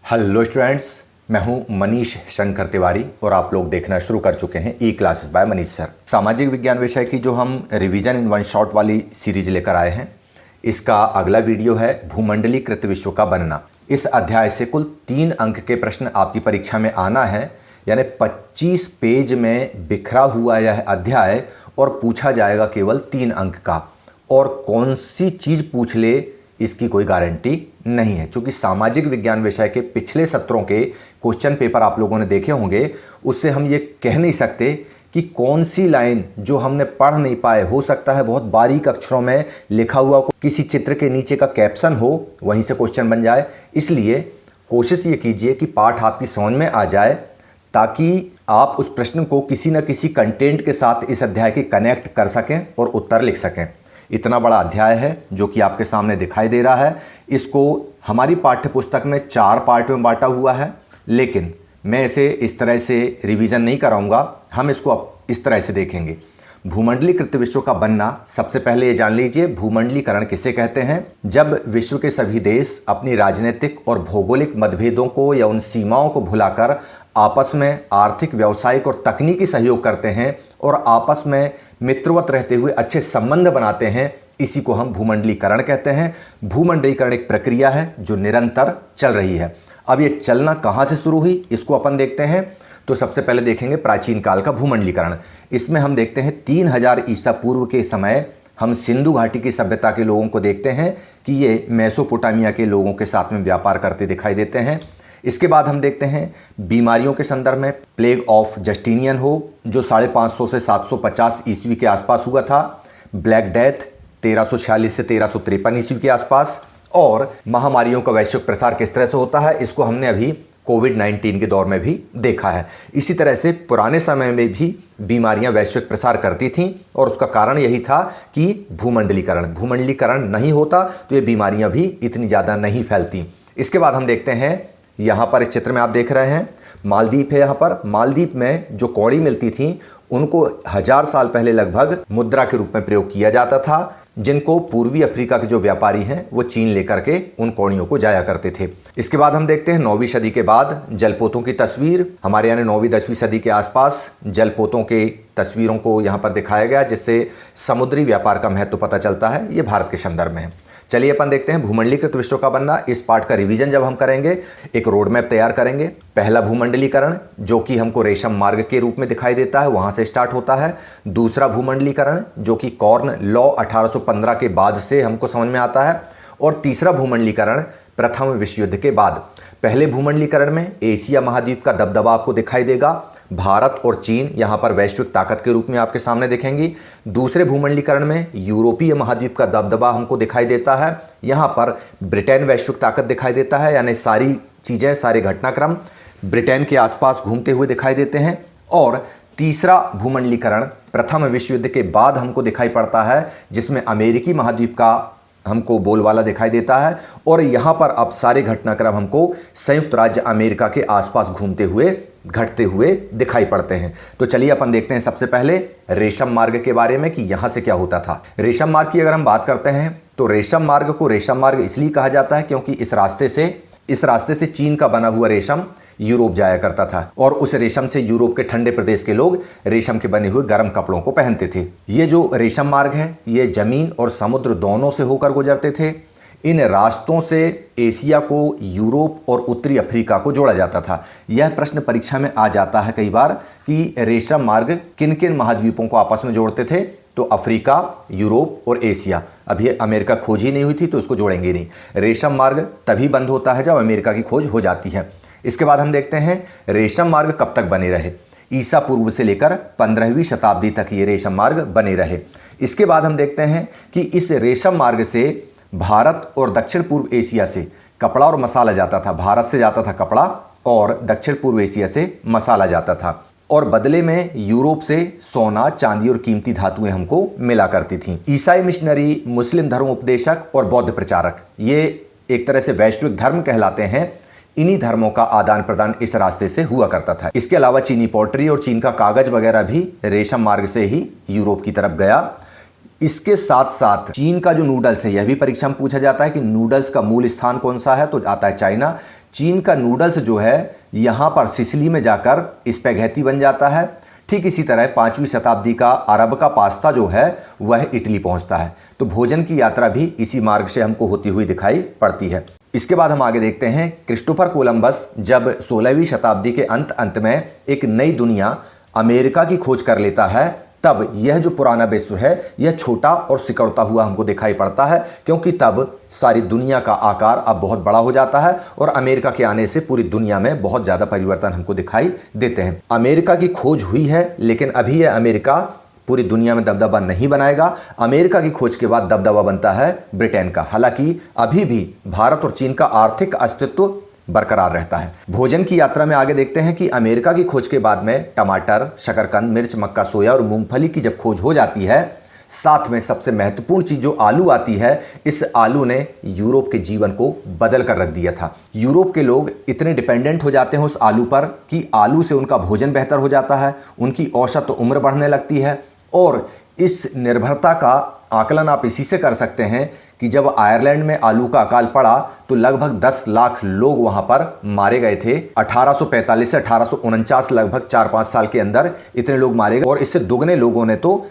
Hello students, मैं हूं मनीष शंकर तिवारी और आप लोग देखना शुरू कर चुके हैं ई क्लासेस बाय मनीष सर। सामाजिक विज्ञान विषय की जो हम रिवीजन इन वन शॉट वाली सीरीज लेकर आए हैं, इसका अगला वीडियो है भूमंडलीकृत विश्व का बनना। इस अध्याय से कुल 3 अंक के प्रश्न आपकी परीक्षा में आना है, यानी 25 पेज में बिखरा हुआ यह अध्याय और पूछा जाएगा केवल 3 अंक का। और कौन सी चीज पूछ ले इसकी कोई गारंटी नहीं है, क्योंकि सामाजिक विज्ञान विषय के पिछले सत्रों के क्वेश्चन पेपर आप लोगों ने देखे होंगे, उससे हम ये कह नहीं सकते कि कौन सी लाइन जो हमने पढ़ नहीं पाए, हो सकता है बहुत बारीक अक्षरों में लिखा हुआ किसी चित्र के नीचे का कैप्शन हो, वहीं से क्वेश्चन बन जाए। इसलिए कोशिश ये कीजिए कि पाठ आपकी समझ में आ जाए, ताकि आप उस प्रश्न को किसी न किसी कंटेंट के साथ इस अध्याय के कनेक्ट कर सकें और उत्तर लिख सकें। इतना बड़ा अध्याय है जो कि आपके सामने दिखाई दे रहा है। इसको हमारी पाठ्य पुस्तक में 4 पार्ट में बांटा हुआ है, लेकिन मैं इसे इस तरह से रिवीजन नहीं कराऊंगा। हम इसको अब इस तरह से देखेंगे। भूमंडलीकृत विश्व का बनना, सबसे पहले ये जान लीजिए भूमंडलीकरण किसे कहते हैं। जब विश्व के सभी देश अपनी राजनीतिक और भौगोलिक मतभेदों को या उन सीमाओं को भुलाकर आपस में आर्थिक, व्यावसायिक और तकनीकी सहयोग करते हैं और आपस में मित्रवत रहते हुए अच्छे संबंध बनाते हैं, इसी को हम भूमंडलीकरण कहते हैं। भूमंडलीकरण एक प्रक्रिया है जो निरंतर चल रही है। अब ये चलना कहाँ से शुरू हुई, इसको अपन देखते हैं। तो सबसे पहले देखेंगे प्राचीन काल का भूमंडलीकरण। इसमें हम देखते हैं 3000 ईसा पूर्व के समय हम सिंधु घाटी की सभ्यता के लोगों को देखते हैं कि ये मेसोपोटामिया के लोगों के साथ में व्यापार करते दिखाई देते हैं। इसके बाद हम देखते हैं बीमारियों के संदर्भ में प्लेग ऑफ जस्टिनियन हो, जो 550 से 750 ईस्वी के आसपास हुआ था। ब्लैक डेथ 1346 से 1353 ईस्वी के आसपास। और महामारियों का वैश्विक प्रसार किस तरह से होता है, इसको हमने अभी कोविड-19 के दौर में भी देखा है। इसी तरह से पुराने समय में भी बीमारियां वैश्विक प्रसार करती थीं और उसका कारण यही था कि भूमंडलीकरण नहीं होता तो ये बीमारियां भी इतनी ज़्यादा नहीं फैलती। इसके बाद हम देखते हैं, यहाँ पर इस चित्र में आप देख रहे हैं मालदीप है। यहाँ पर मालदीप में जो कौड़ी मिलती थी, उनको 1000 साल पहले लगभग मुद्रा के रूप में प्रयोग किया जाता था, जिनको पूर्वी अफ्रीका के जो व्यापारी हैं वो चीन लेकर के उन कौड़ियों को जाया करते थे। इसके बाद हम देखते हैं 9वीं सदी के बाद जलपोतों की तस्वीर। हमारे यानी 9वीं-10वीं सदी के आसपास जलपोतों के तस्वीरों को यहाँ पर दिखाया गया, जिससे समुद्री व्यापार का महत्व पता चलता है। ये भारत के संदर्भ में है। चलिए अपन देखते हैं भूमंडलीकृत विश्व का बनना। इस पार्ट का रिवीजन जब हम करेंगे, एक रोड मैप तैयार करेंगे। पहला भूमंडलीकरण जो कि हमको रेशम मार्ग के रूप में दिखाई देता है, वहां से स्टार्ट होता है। दूसरा भूमंडलीकरण जो कि कॉर्न लॉ 1815 के बाद से हमको समझ में आता है। और तीसरा भूमंडलीकरण प्रथम विश्व युद्ध के बाद। पहले भूमंडलीकरण में एशिया महाद्वीप का दबदबा आपको दिखाई देगा। भारत और चीन यहाँ पर वैश्विक ताकत के रूप में आपके सामने दिखेंगी। दूसरे भूमंडलीकरण में यूरोपीय महाद्वीप का दबदबा हमको दिखाई देता है। यहाँ पर ब्रिटेन वैश्विक ताकत दिखाई देता है, यानी सारी चीज़ें, सारे घटनाक्रम ब्रिटेन के आसपास घूमते हुए दिखाई देते हैं। और तीसरा भूमंडलीकरण प्रथम विश्व युद्ध के बाद हमको दिखाई पड़ता है, जिसमें अमेरिकी महाद्वीप का हमको बोलबाला दिखाई देता है। और यहाँ पर अब सारे घटनाक्रम हमको संयुक्त राज्य अमेरिका के आसपास घटते हुए दिखाई पड़ते हैं। तो चलिए अपन देखते हैं सबसे पहले रेशम मार्ग के बारे में कि यहाँ से क्या होता था। रेशम मार्ग की अगर हम बात करते हैं तो रेशम मार्ग को रेशम मार्ग इसलिए कहा जाता है क्योंकि इस रास्ते से चीन का बना हुआ रेशम यूरोप जाया करता था और उस रेशम से यूरोप के ठंडे प्रदेश के लोग रेशम के बने हुए गर्म कपड़ों को पहनते थे। ये जो रेशम मार्ग है, ये जमीन और समुद्र दोनों से होकर गुजरते थे। इन रास्तों से एशिया को, यूरोप और उत्तरी अफ्रीका को जोड़ा जाता था। यह प्रश्न परीक्षा में आ जाता है कई बार कि रेशम मार्ग किन किन महाद्वीपों को आपस में जोड़ते थे, तो अफ्रीका, यूरोप और एशिया। अभी अमेरिका खोज ही नहीं हुई थी तो उसको जोड़ेंगे नहीं। रेशम मार्ग तभी बंद होता है जब अमेरिका की खोज हो जाती है। इसके बाद हम देखते हैं रेशम मार्ग कब तक बने रहे। ईसा पूर्व से लेकर 15वीं शताब्दी तक ये रेशम मार्ग बने रहे। इसके बाद हम देखते हैं कि इस रेशम मार्ग से भारत और दक्षिण पूर्व एशिया से कपड़ा और मसाला जाता था। भारत से जाता था कपड़ा और दक्षिण पूर्व एशिया से मसाला जाता था। और बदले में यूरोप से सोना, चांदी और कीमती धातुएं हमको मिला करती थीं। ईसाई मिशनरी, मुस्लिम धर्म उपदेशक और बौद्ध प्रचारक, ये एक तरह से वैश्विक धर्म कहलाते हैं। इन्हीं धर्मों का आदान प्रदान इस रास्ते से हुआ करता था। इसके अलावा चीनी पॉटरी और चीन का कागज वगैरह भी रेशम मार्ग से ही यूरोप की तरफ गया। इसके साथ साथ चीन का जो नूडल्स है, यह भी परीक्षा में पूछा जाता है कि नूडल्स का मूल स्थान कौन सा है, तो आता है चाइना। चीन का नूडल्स जो है यहाँ पर सिसिली में जाकर स्पैघेटी बन जाता है। ठीक इसी तरह 5वीं शताब्दी का अरब का पास्ता जो है वह इटली पहुँचता है। तो भोजन की यात्रा भी इसी मार्ग से हमको होती हुई दिखाई पड़ती है। इसके बाद हम आगे देखते हैं, क्रिस्टोफर कोलंबस जब 16वीं शताब्दी के अंत में एक नई दुनिया अमेरिका की खोज कर लेता है, तब यह जो पुराना विश्व है यह छोटा और सिकुड़ता हुआ हमको दिखाई पड़ता है, क्योंकि तब सारी दुनिया का आकार अब बहुत बड़ा हो जाता है और अमेरिका के आने से पूरी दुनिया में बहुत ज़्यादा परिवर्तन हमको दिखाई देते हैं। अमेरिका की खोज हुई है, लेकिन अभी यह अमेरिका पूरी दुनिया में दबदबा नहीं बनाएगा। अमेरिका की खोज के बाद दबदबा बनता है ब्रिटेन का। हालांकि अभी भी भारत और चीन का आर्थिक अस्तित्व बरकरार रहता है। भोजन की यात्रा में आगे देखते हैं कि अमेरिका की खोज के बाद में टमाटर, शकरकंद, मिर्च, मक्का, सोया और मूंगफली की जब खोज हो जाती है, साथ में सबसे महत्वपूर्ण चीज जो आलू आती है, इस आलू ने यूरोप के जीवन को बदल कर रख दिया था। यूरोप के लोग इतने डिपेंडेंट हो जाते हैं उस आलू पर कि आलू से उनका भोजन बेहतर हो जाता है, उनकी औसत उम्र बढ़ने लगती है। और इस निर्भरता का आकलन आप इसी से कर सकते हैं कि जब आयरलैंड में आलू का अकाल पड़ा तो लगभग 10 लाख लोग वहां पर मारे गए थे। 1845 से 1849 लगभग 4-5 साल के अंदर इतने लोग मारे गए और इससे दुगने लोगों ने तो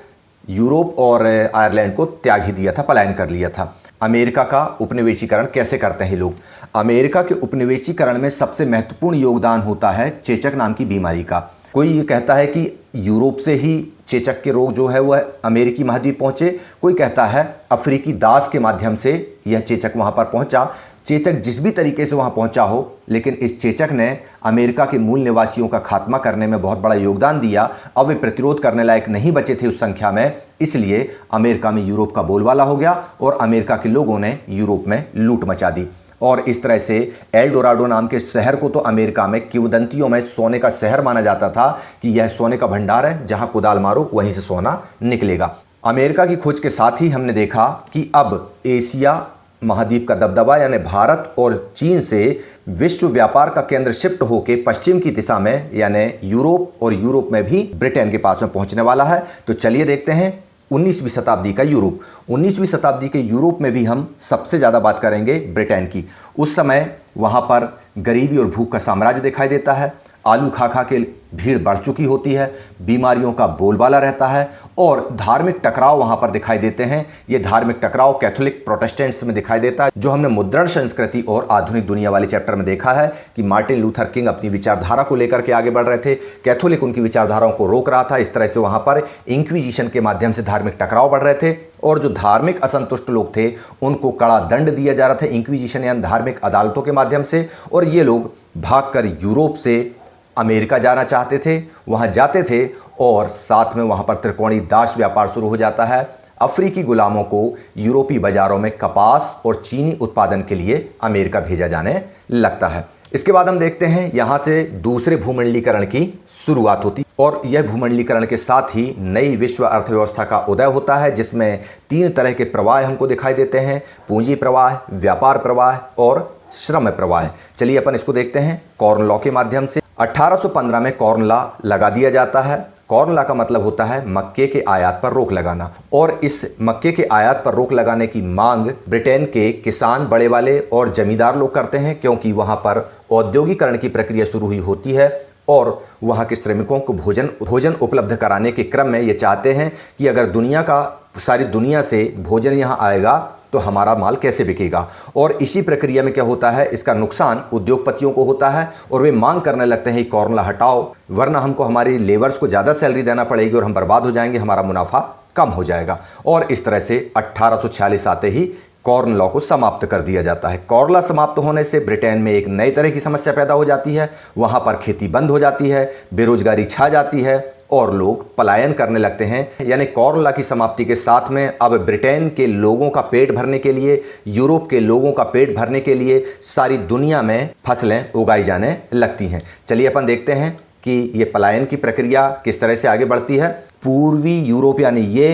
यूरोप और आयरलैंड को त्याग ही दिया था, पलायन कर लिया था। अमेरिका का उपनिवेशीकरण कैसे करते हैं लोग? अमेरिका के उपनिवेशीकरण में सबसे महत्वपूर्ण योगदान होता है चेचक नाम की बीमारी का। कोई ये कहता है कि यूरोप से ही चेचक के रोग जो है वह अमेरिकी महाद्वीप पहुंचे, कोई कहता है अफ्रीकी दास के माध्यम से यह चेचक वहां पर पहुंचा। चेचक जिस भी तरीके से वहां पहुंचा हो, लेकिन इस चेचक ने अमेरिका के मूल निवासियों का खात्मा करने में बहुत बड़ा योगदान दिया। अब वे प्रतिरोध करने लायक नहीं बचे थे उस संख्या में, इसलिए अमेरिका में यूरोप का बोलबाला हो गया और अमेरिका के लोगों ने यूरोप में लूट मचा दी। और इस तरह से एल डोराडो नाम के शहर को तो अमेरिका में किंवदंतियों में सोने का शहर माना जाता था कि यह सोने का भंडार है, जहां कुदाल मारो वहीं से सोना निकलेगा। अमेरिका की खोज के साथ ही हमने देखा कि अब एशिया महाद्वीप का दबदबा यानी भारत और चीन से विश्व व्यापार का केंद्र शिफ्ट होकर पश्चिम की दिशा में यानी यूरोप, और यूरोप में भी ब्रिटेन के पास में पहुंचने वाला है। तो चलिए देखते हैं 19वीं शताब्दी का यूरोप। 19वीं शताब्दी के यूरोप में भी हम सबसे ज़्यादा बात करेंगे ब्रिटेन की। उस समय वहाँ पर गरीबी और भूख का साम्राज्य दिखाई देता है। आलू खा खा के भीड़ बढ़ चुकी होती है, बीमारियों का बोलबाला रहता है और धार्मिक टकराव वहाँ पर दिखाई देते हैं। ये धार्मिक टकराव कैथोलिक प्रोटेस्टेंट्स में दिखाई देता है, जो हमने मुद्रण संस्कृति और आधुनिक दुनिया वाले चैप्टर में देखा है कि मार्टिन लूथर किंग अपनी विचारधारा को लेकर के आगे बढ़ रहे थे, कैथोलिक उनकी विचारधाराओं को रोक रहा था। इस तरह से वहाँ पर इंक्विजिशन के माध्यम से धार्मिक टकराव बढ़ रहे थे और जो धार्मिक असंतुष्ट लोग थे उनको कड़ा दंड दिया जा रहा था इंक्विजिशन यानी धार्मिक अदालतों के माध्यम से। और ये लोग भागकर यूरोप से अमेरिका जाना चाहते थे, वहाँ जाते थे और साथ में वहाँ पर त्रिकोणीय दास व्यापार शुरू हो जाता है। अफ्रीकी गुलामों को यूरोपीय बाजारों में कपास और चीनी उत्पादन के लिए अमेरिका भेजा जाने लगता है। इसके बाद हम देखते हैं यहाँ से दूसरे भूमंडलीकरण की शुरुआत होती और यह भूमंडलीकरण के साथ ही नई विश्व अर्थव्यवस्था का उदय होता है, जिसमें 3 तरह के प्रवाह हमको दिखाई देते हैं, पूंजी प्रवाह, व्यापार प्रवाह और श्रम प्रवाह। चलिए अपन इसको देखते हैं कॉर्न लॉ के माध्यम से। 1815 में कॉर्न लॉ लगा दिया जाता है। कॉर्न लॉ का मतलब होता है मक्के के आयात पर रोक लगाना, और इस मक्के के आयात पर रोक लगाने की मांग ब्रिटेन के किसान, बड़े वाले और जमींदार लोग करते हैं, क्योंकि वहाँ पर औद्योगिकरण की प्रक्रिया शुरू हुई होती है और वहाँ के श्रमिकों को भोजन उपलब्ध कराने के क्रम में ये चाहते हैं कि अगर सारी दुनिया से भोजन यहाँ आएगा तो हमारा माल कैसे बिकेगा। और इसी प्रक्रिया में क्या होता है, इसका नुकसान उद्योगपतियों को होता है और वे मांग करने लगते हैं कॉर्न लॉ हटाओ, वरना हमको हमारी लेबर्स को ज़्यादा सैलरी देना पड़ेगी और हम बर्बाद हो जाएंगे, हमारा मुनाफा कम हो जाएगा। और इस तरह से 1846 आते ही कॉर्न लॉ को समाप्त कर दिया जाता है। कॉर्न लॉ समाप्त होने से ब्रिटेन में एक नई तरह की समस्या पैदा हो जाती है। वहाँ पर खेती बंद हो जाती है, बेरोजगारी छा जाती है और लोग पलायन करने लगते हैं। यानी कॉर्न लॉ की समाप्ति के साथ में अब ब्रिटेन के लोगों का पेट भरने के लिए, यूरोप के लोगों का पेट भरने के लिए सारी दुनिया में फसलें उगाई जाने लगती हैं। चलिए अपन देखते हैं कि ये पलायन की प्रक्रिया किस तरह से आगे बढ़ती है। पूर्वी यूरोप यानी ये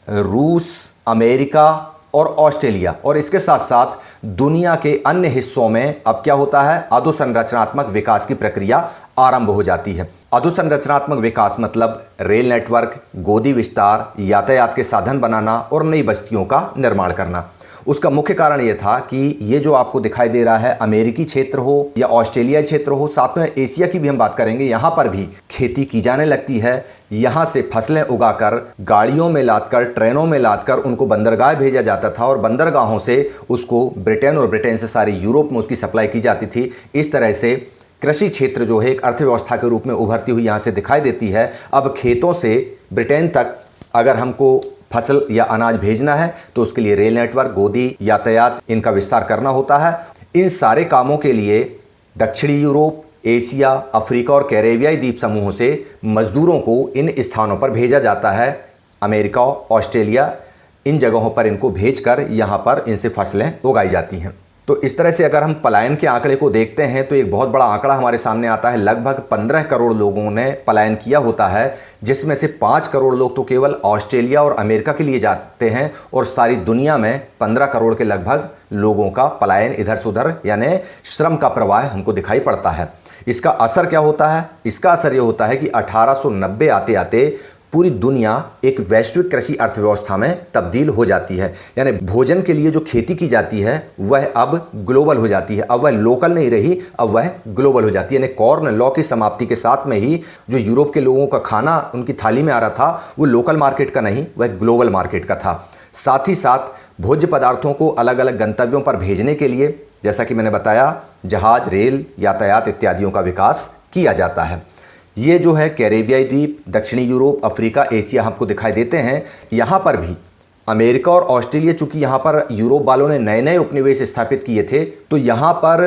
रूस, अमेरिका और ऑस्ट्रेलिया और इसके साथ साथ दुनिया के अन्य हिस्सों में अब क्या होता है, अधोसंरचनात्मक विकास की प्रक्रिया आरंभ हो जाती है। अधोसंरचनात्मक विकास मतलब रेल नेटवर्क, गोदी विस्तार, यातायात के साधन बनाना और नई बस्तियों का निर्माण करना। उसका मुख्य कारण ये था कि ये जो आपको दिखाई दे रहा है अमेरिकी क्षेत्र हो या ऑस्ट्रेलिया क्षेत्र हो, साथ में एशिया की भी हम बात करेंगे, यहाँ पर भी खेती की जाने लगती है। यहाँ से फसलें उगाकर गाड़ियों में लादकर, ट्रेनों में लादकर उनको बंदरगाह भेजा जाता था और बंदरगाहों से उसको ब्रिटेन और ब्रिटेन से सारी यूरोप में उसकी सप्लाई की जाती थी। इस तरह से कृषि क्षेत्र जो है एक अर्थव्यवस्था के रूप में उभरती हुई यहाँ से दिखाई देती है। अब खेतों से ब्रिटेन तक अगर हमको फसल या अनाज भेजना है तो उसके लिए रेल नेटवर्क, गोदी, यातायात, इनका विस्तार करना होता है। इन सारे कामों के लिए दक्षिणी यूरोप, एशिया, अफ्रीका और कैरेबियाई द्वीप समूहों से मजदूरों को इन स्थानों पर भेजा जाता है। अमेरिका, ऑस्ट्रेलिया, इन जगहों पर इनको भेजकर यहाँ पर इनसे फसलें उगाई जाती हैं। तो इस तरह से अगर हम पलायन के आंकड़े को देखते हैं तो एक बहुत बड़ा आंकड़ा हमारे सामने आता है। लगभग 15 करोड़ लोगों ने पलायन किया होता है, जिसमें से 5 करोड़ लोग तो केवल ऑस्ट्रेलिया और अमेरिका के लिए जाते हैं और सारी दुनिया में 15 करोड़ के लगभग लोगों का पलायन इधर से उधर यानी श्रम का प्रवाह हमको दिखाई पड़ता है। इसका असर क्या होता है? इसका असर ये होता है कि 1890 आते आते पूरी दुनिया एक वैश्विक कृषि अर्थव्यवस्था में तब्दील हो जाती है। यानी भोजन के लिए जो खेती की जाती है वह अब ग्लोबल हो जाती है। अब वह लोकल नहीं रही, अब वह ग्लोबल हो जाती है। यानी कॉर्न लॉ की समाप्ति के साथ में ही जो यूरोप के लोगों का खाना उनकी थाली में आ रहा था वो लोकल मार्केट का नहीं, वह ग्लोबल मार्केट का था। साथ ही साथ भोज्य पदार्थों को अलग अलग गंतव्यों पर भेजने के लिए, जैसा कि मैंने बताया, जहाज, रेल, यातायात इत्यादियों का विकास किया जाता है। ये जो है कैरेबियाई द्वीप, दक्षिणी यूरोप, अफ्रीका, एशिया हमको दिखाई देते हैं। यहाँ पर भी अमेरिका और ऑस्ट्रेलिया, चूंकि यहाँ पर यूरोप वालों ने नए नए उपनिवेश स्थापित किए थे तो यहाँ पर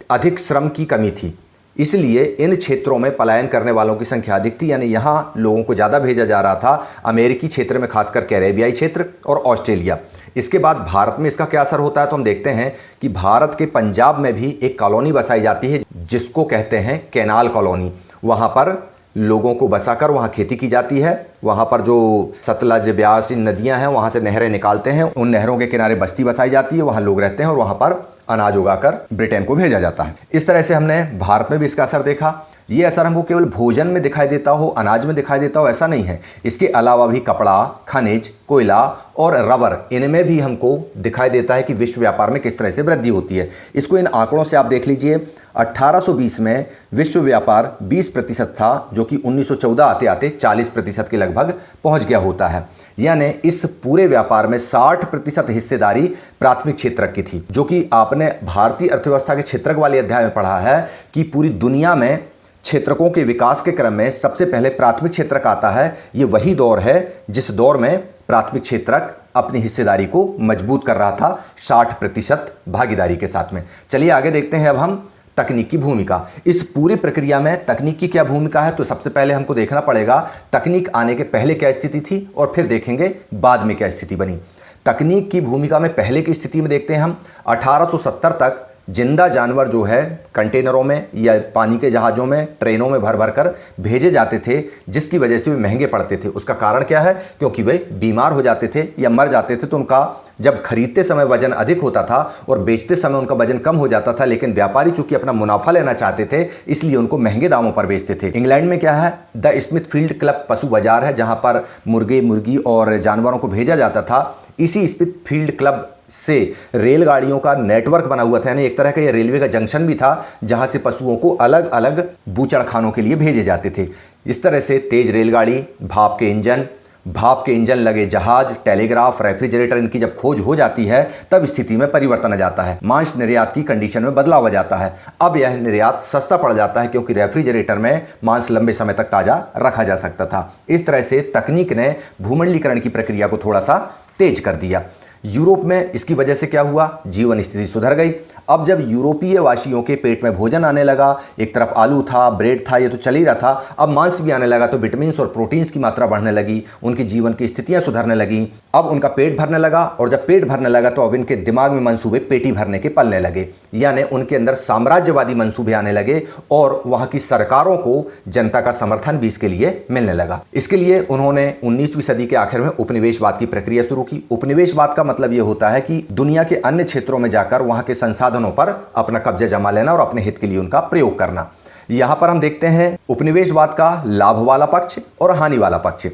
अधिक श्रम की कमी थी, इसलिए इन क्षेत्रों में पलायन करने वालों की संख्या अधिक थी। यानी यहाँ लोगों को ज़्यादा भेजा जा रहा था, अमेरिकी क्षेत्र में खासकर कैरेबियाई क्षेत्र और ऑस्ट्रेलिया। इसके बाद भारत में इसका क्या असर होता है तो हम देखते हैं कि भारत के पंजाब में भी एक कॉलोनी बसाई जाती है जिसको कहते हैं कैनाल कॉलोनी। वहाँ पर लोगों को बसाकर वहाँ खेती की जाती है। वहाँ पर जो सतलज, ब्यास, इन नदियाँ हैं वहाँ से नहरें निकालते हैं, उन नहरों के किनारे बस्ती बसाई जाती है, वहाँ लोग रहते हैं और वहाँ पर अनाज उगाकर ब्रिटेन को भेजा जाता है। इस तरह से हमने भारत में भी इसका असर देखा। ये असर हमको केवल भोजन में दिखाई देता हो, अनाज में दिखाई देता हो, ऐसा नहीं है। इसके अलावा भी कपड़ा, खनिज, कोयला और रबर, इनमें भी हमको दिखाई देता है कि विश्व व्यापार में किस तरह से वृद्धि होती है। इसको इन आंकड़ों से आप देख लीजिए। 1820 में विश्व व्यापार 20% था, जो कि 1914 आते आते 40% के लगभग पहुंच गया होता है। यानी इस पूरे व्यापार में 60% हिस्सेदारी प्राथमिक क्षेत्रक की थी, जो कि आपने भारतीय अर्थव्यवस्था के क्षेत्रक वाले अध्याय में पढ़ा है कि पूरी दुनिया में क्षेत्रकों के विकास के क्रम में सबसे पहले प्राथमिक क्षेत्रक आता है। ये वही दौर है जिस दौर में प्राथमिक क्षेत्रक अपनी हिस्सेदारी को मजबूत कर रहा था 60% भागीदारी के साथ में। चलिए आगे देखते हैं अब हम तकनीक की भूमिका। इस पूरी प्रक्रिया में तकनीक की क्या भूमिका है तो सबसे पहले हमको देखना पड़ेगा तकनीक आने के पहले क्या स्थिति थी और फिर देखेंगे बाद में क्या स्थिति बनी। तकनीक की भूमिका में पहले की स्थिति में देखते हैं हम 1870 तक जिंदा जानवर जो है कंटेनरों में या पानी के जहाज़ों में, ट्रेनों में भर भर कर भेजे जाते थे, जिसकी वजह से वे महंगे पड़ते थे। उसका कारण क्या है? क्योंकि वे बीमार हो जाते थे या मर जाते थे, तो उनका जब खरीदते समय वजन अधिक होता था और बेचते समय उनका वजन कम हो जाता था। लेकिन व्यापारी चूंकि अपना मुनाफा लेना चाहते थे इसलिए उनको महंगे दामों पर बेचते थे। इंग्लैंड में क्या है, द स्मिथफील्ड क्लब पशु बाजार है, जहां पर मुर्गे, मुर्गी और जानवरों को भेजा जाता था। इसी स्मिथफील्ड क्लब से रेलगाड़ियों का नेटवर्क बना हुआ था, यानी एक तरह का यह रेलवे का जंक्शन भी था जहां से पशुओं को अलग अलग बूचड़खानों के लिए भेजे जाते थे। इस तरह से तेज रेलगाड़ी, भाप के इंजन लगे जहाज, टेलीग्राफ, रेफ्रिजरेटर, इनकी जब खोज हो जाती है तब स्थिति में परिवर्तन आ जाता है। मांस निर्यात की कंडीशन में बदलाव आ जाता है। अब यह निर्यात सस्ता पड़ जाता है क्योंकि रेफ्रिजरेटर में मांस लंबे समय तक ताजा रखा जा सकता था। इस तरह से तकनीक ने भूमंडलीकरण की प्रक्रिया को थोड़ा सा तेज कर दिया। यूरोप में इसकी वजह से क्या हुआ, जीवन स्थिति सुधर गई। अब जब यूरोपीय वासियों के पेट में भोजन आने लगा, एक तरफ आलू था, ब्रेड था, ये तो चल ही रहा था, अब मांस भी आने लगा तो विटामिन और प्रोटीन्स की मात्रा बढ़ने लगी, उनकी जीवन की स्थितियां सुधरने लगी। अब उनका पेट भरने लगा और जब पेट भरने लगा तो अब इनके दिमाग में मंसूबे पेटी भरने के पलने लगे, यानी उनके अंदर साम्राज्यवादी मंसूबे आने लगे और वहां की सरकारों को जनता का समर्थन भी इसके लिए मिलने लगा। इसके लिए उन्होंने 19वीं सदी के आखिर में उपनिवेशवाद की प्रक्रिया शुरू की। उपनिवेशवाद का मतलब यह होता है कि दुनिया के अन्य क्षेत्रों में जाकर वहां के संसाधनों पर अपना कब्जा जमा लेना और अपने हित के लिए उनका प्रयोग करना। यहां पर हम देखते हैं उपनिवेशवाद का लाभ वाला पक्ष और हानि वाला पक्ष।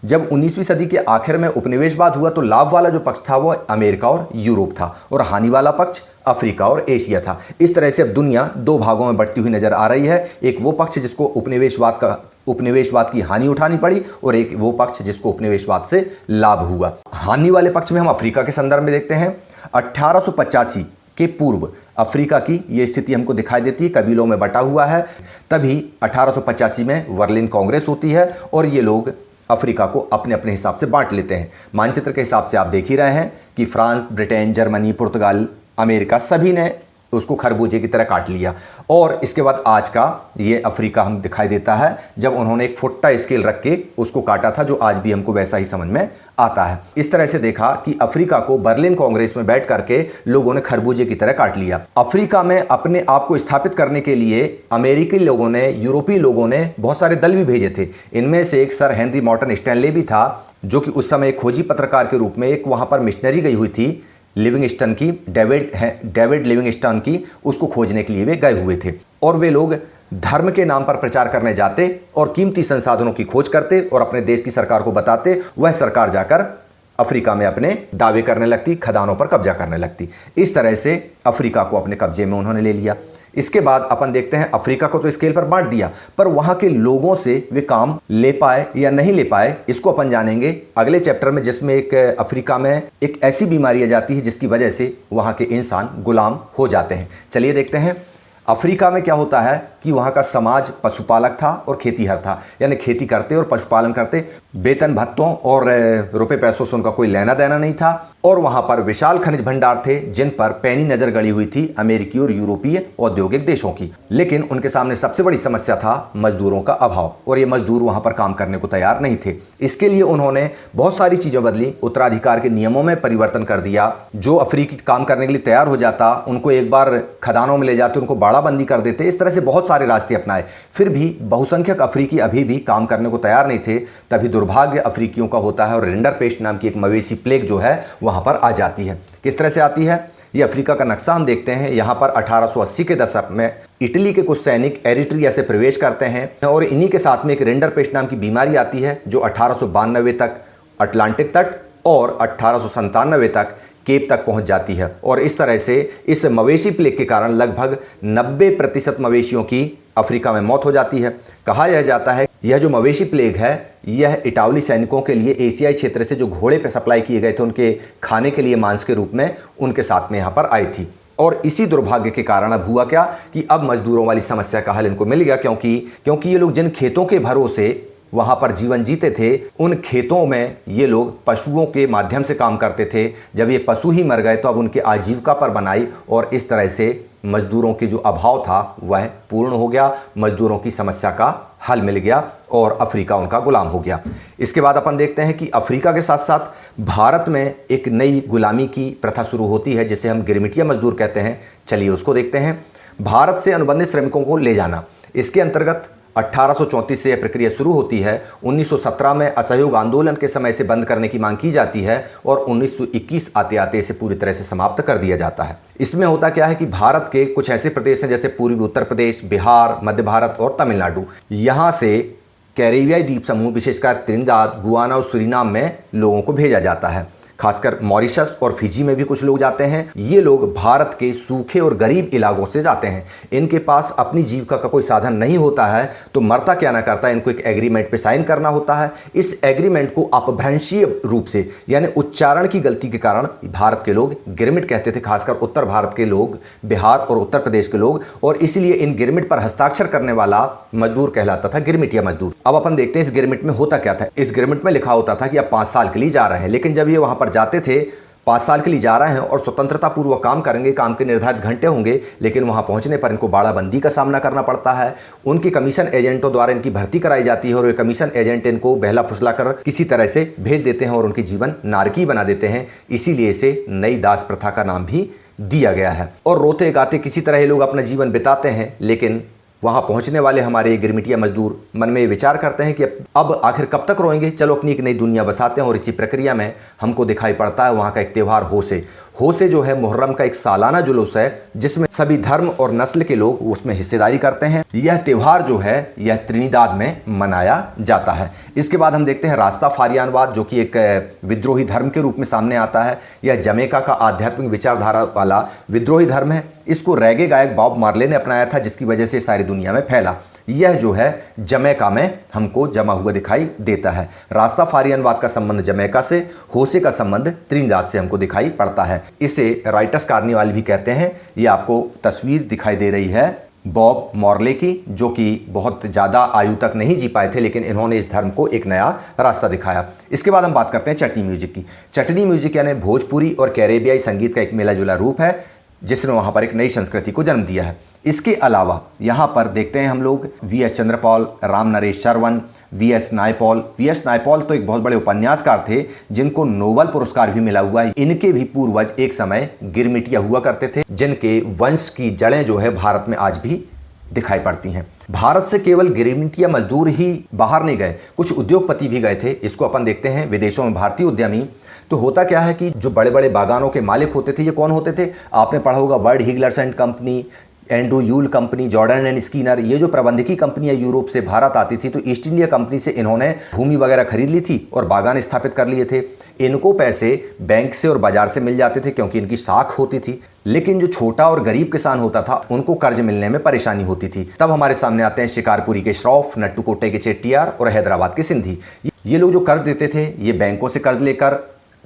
जब 19वीं सदी के आखिर में उपनिवेशवाद हुआ तो लाभ वाला जो पक्ष था वो अमेरिका और यूरोप था और हानि वाला पक्ष अफ्रीका और एशिया था। इस तरह से अब दुनिया दो भागों में बंटती हुई नजर आ रही है। एक वो पक्ष जिसको उपनिवेशवाद की हानि उठानी पड़ी और एक वो पक्ष जिसको उपनिवेशवाद से लाभ हुआ। हानि वाले पक्ष में हम अफ्रीका के संदर्भ में देखते हैं। 1885 के पूर्व अफ्रीका की ये स्थिति हमको दिखाई देती है, कबीलों में बटा हुआ है। तभी 1885 में बर्लिन कांग्रेस होती है और ये लोग अफ्रीका को अपने अपने हिसाब से बांट लेते हैं। मानचित्र के हिसाब से आप देख ही रहे हैं कि फ्रांस, ब्रिटेन, जर्मनी, पुर्तगाल, अमेरिका सभी ने उसको खरबूजे की तरह काट लिया। और इसके बाद आज का ये अफ्रीका हम दिखाई देता है जब उन्होंने एक फुट्टा स्केल रख के उसको काटा था, जो आज भी हमको वैसा ही समझ में आता है। इस तरह से देखा कि अफ्रीका को बर्लिन कांग्रेस में बैठ करके लोगों ने खरबूजे की तरह काट लिया। अफ्रीका में अपने आप को स्थापित करने के लिए अमेरिकी लोगों ने, यूरोपीय लोगों ने बहुत सारे दल भी भेजे थे। इनमें से एक सर हेनरी मॉर्टन स्टैनले भी था, जो कि उस समय एक खोजी पत्रकार के रूप में एक वहां पर मिशनरी गई हुई थी लिविंगस्टन की, डेविड लिविंगस्टन की, उसको खोजने के लिए वे गए हुए थे। और वे लोग धर्म के नाम पर प्रचार करने जाते और कीमती संसाधनों की खोज करते और अपने देश की सरकार को बताते। वह सरकार जाकर अफ्रीका में अपने दावे करने लगती, खदानों पर कब्जा करने लगती। इस तरह से अफ्रीका को अपने कब्जे में उन्होंने ले लिया। इसके बाद अपन देखते हैं अफ्रीका को तो स्केल पर बांट दिया, पर वहां के लोगों से वे काम ले पाए या नहीं ले पाए, इसको अपन जानेंगे अगले चैप्टर में, जिसमें एक अफ्रीका में एक ऐसी बीमारी आ जाती है जिसकी वजह से वहां के इंसान गुलाम हो जाते हैं। चलिए देखते हैं अफ्रीका में क्या होता है कि वहां का समाज पशुपालक था और खेतीहर था, यानी खेती करते और पशुपालन करते। वेतन भत्तों और रुपए पैसों से उनका कोई लेना देना नहीं था। और वहां पर विशाल खनिज भंडार थे जिन पर पैनी नजर गड़ी हुई थी अमेरिकी और यूरोपीय औद्योगिक देशों की। लेकिन उनके सामने सबसे बड़ी समस्या था मजदूरों का अभाव, और ये मजदूर वहां पर काम करने को तैयार नहीं थे। इसके लिए उन्होंने बहुत सारी चीजें बदली, उत्तराधिकार के नियमों में परिवर्तन कर दिया। जो अफ्रीकी काम करने के लिए तैयार हो जाता उनको एक बार खदानों में ले जाते, उनको बाड़ाबंदी कर देते। इस तरह से बहुत सारे रास्ते अपनाए। फिर भी बहुसंख्यक अफ्रीकी अभी भी काम करने को तैयार नहीं थे। तभी दुर्भाग्य अफ्रीकियों का होता है और रिंडरपेस्ट नाम की एक मवेशी प्लेग जो है वहां पर आ जाती है। किस तरह से आती है, ये अफ्रीका का नक्शा हम देखते हैं। यहां पर 1880 के दशक में इटली के कुछ सैनिक एरिट्रिया से प्रवेश करते हैं और इन्हीं के साथ में एक रिंडरपेस्ट नाम की बीमारी आती है जो 1892 तक अटलांटिक तट और 1897 तक केप तक पहुंच जाती है। और इस तरह से इस मवेशी प्लेग के कारण लगभग 90% मवेशियों की अफ्रीका में मौत हो जाती है। कहा यह जाता है यह जो मवेशी प्लेग है यह इटावली सैनिकों के लिए एशियाई क्षेत्र से जो घोड़े पे सप्लाई किए गए थे उनके खाने के लिए मांस के रूप में उनके साथ में यहाँ पर आई थी। और इसी दुर्भाग्य के कारण अब हुआ क्या कि अब मजदूरों वाली समस्या का हल इनको मिल गया, क्योंकि ये लोग जिन खेतों के भरोसे वहां पर जीवन जीते थे उन खेतों में ये लोग पशुओं के माध्यम से काम करते थे। जब ये पशु ही मर गए तो अब उनके आजीविका पर बनाई और इस तरह से मजदूरों के जो अभाव था वह पूर्ण हो गया। मजदूरों की समस्या का हल मिल गया और अफ्रीका उनका गुलाम हो गया। इसके बाद अपन देखते हैं कि अफ्रीका के साथ साथ भारत में एक नई गुलामी की प्रथा शुरू होती है जिसे हम गिरमिटिया मजदूर कहते हैं। चलिए उसको देखते हैं। भारत से अनुबंधित श्रमिकों को ले जाना, इसके अंतर्गत 1834 से यह प्रक्रिया शुरू होती है। 1917 में असहयोग आंदोलन के समय से बंद करने की मांग की जाती है और 1921 आते आते इसे पूरी तरह से समाप्त कर दिया जाता है। इसमें होता क्या है कि भारत के कुछ ऐसे प्रदेश हैं जैसे पूर्वी उत्तर प्रदेश, बिहार, मध्य भारत और तमिलनाडु, यहाँ से कैरेबियाई द्वीप समूह विशेषकर त्रिनिदाद, गुयाना और सूरीनाम में लोगों को भेजा जाता है। खासकर मॉरिशस और फिजी में भी कुछ लोग जाते हैं। ये लोग भारत के सूखे और गरीब इलाकों से जाते हैं। इनके पास अपनी जीविका का कोई साधन नहीं होता है तो मरता क्या ना करता है, इनको एक एग्रीमेंट पे साइन करना होता है। इस एग्रीमेंट को अपभ्रंशीय रूप से यानी उच्चारण की गलती के कारण भारत के लोग गिरमिट कहते थे, खासकर उत्तर भारत के लोग, बिहार और उत्तर प्रदेश के लोग, और इसलिए इन गिरमिट पर हस्ताक्षर करने वाला मजदूर कहलाता था गिरमिटिया मजदूर। अब अपन देखते हैं इस गिरमिट में होता क्या था। इस गिरमिट में लिखा होता था कि अब 5 साल के लिए जा रहे हैं, लेकिन जब ये वहां पर जाते थे 5 साल के लिए जा रहे हैं और स्वतंत्रता पूर्वक काम करेंगे, काम के निर्धारित घंटे होंगे, लेकिन वहां पहुंचने पर इनको बाड़ाबंदी का सामना करना पड़ता है। उनके कमीशन एजेंटों द्वारा इनकी भर्ती कराई जाती है और वे कमीशन एजेंट इनको बहला फुसला कर किसी तरह से भेज देते हैं और उनकी जीवन नारकी बना देते हैं। इसीलिए इसे नई दास प्रथा का नाम भी दिया गया है। और रोते गाते किसी तरह ये लोग अपना जीवन बिताते हैं, लेकिन वहां पहुंचने वाले हमारे गिरमिटिया मजदूर मन में विचार करते हैं कि अब आखिर कब तक रोएंगे, चलो अपनी एक नई दुनिया बसाते हैं। और इसी प्रक्रिया में हमको दिखाई पड़ता है वहां का एक त्यौहार होसे जो है मुहर्रम का एक सालाना जुलूस है जिसमें सभी धर्म और नस्ल के लोग उसमें हिस्सेदारी करते हैं। यह त्यौहार जो है यह त्रिनिदाद में मनाया जाता है। इसके बाद हम देखते हैं रास्ताफारियानवाद, जो कि एक विद्रोही धर्म के रूप में सामने आता है। यह जमैका का आध्यात्मिक विचारधारा वाला विद्रोही धर्म है। इसको रैगे गायक बॉब मार्ले ने अपनाया था, जिसकी वजह से सारी दुनिया में फैला। यह जो है जमैका में हमको जमा हुआ दिखाई देता है। रास्ताफारियनवाद का संबंध जमैका से, होसे का संबंध त्रिनिदाद से हमको दिखाई पड़ता है। इसे राइटर्स कार्निवाल भी कहते हैं। ये आपको तस्वीर दिखाई दे रही है बॉब मॉर्ले की, जो कि बहुत ज़्यादा आयु तक नहीं जी पाए थे, लेकिन इन्होंने इस धर्म को एक नया रास्ता दिखाया। इसके बाद हम बात करते हैं चटनी म्यूजिक की। चटनी म्यूजिक यानी भोजपुरी और कैरेबियाई संगीत का एक मिला जुला रूप है, जिसने वहाँ पर एक नई संस्कृति को जन्म दिया है। इसके अलावा यहाँ पर देखते हैं हम लोग वी.एस. चंद्रपॉल, राम नरेश श्रवण, वी.एस. नायपॉल। वी.एस. नायपॉल तो एक बहुत बड़े उपन्यासकार थे जिनको नोबेल पुरस्कार भी मिला हुआ है। इनके भी पूर्वज एक समय गिरमिटिया हुआ करते थे, जिनके वंश की जड़ें जो है भारत में आज भी दिखाई पड़ती हैं। भारत से केवल गिरमिटिया मजदूर ही बाहर नहीं गए, कुछ उद्योगपति भी गए थे। इसको अपन देखते हैं विदेशों में भारतीय उद्यमी। तो होता क्या है कि जो बड़े बड़े बागानों के मालिक होते थे, ये कौन होते थे? आपने पढ़ा होगा Bird Heilgers and company, Andrew Yule company, Jardine and Skinner. ये जो प्रबंधकी कंपनियां यूरोप से भारत आती थी, तो ईस्ट इंडिया कंपनी से इन्होंने भूमि वगैरह खरीद ली थी और बागान स्थापित कर लिए थे। इनको पैसे बैंक से और बाजार से मिल जाते थे क्योंकि इनकी साख होती थी। लेकिन जो छोटा और गरीब किसान होता था, उनको कर्ज मिलने में परेशानी होती थी। तब हमारे सामने आते हैं शिकारपुरी के श्रॉफ, नट्टूकोटे के चेट्टियार और हैदराबाद के सिंधी। ये लोग जो कर्ज देते थे, ये बैंकों से कर्ज लेकर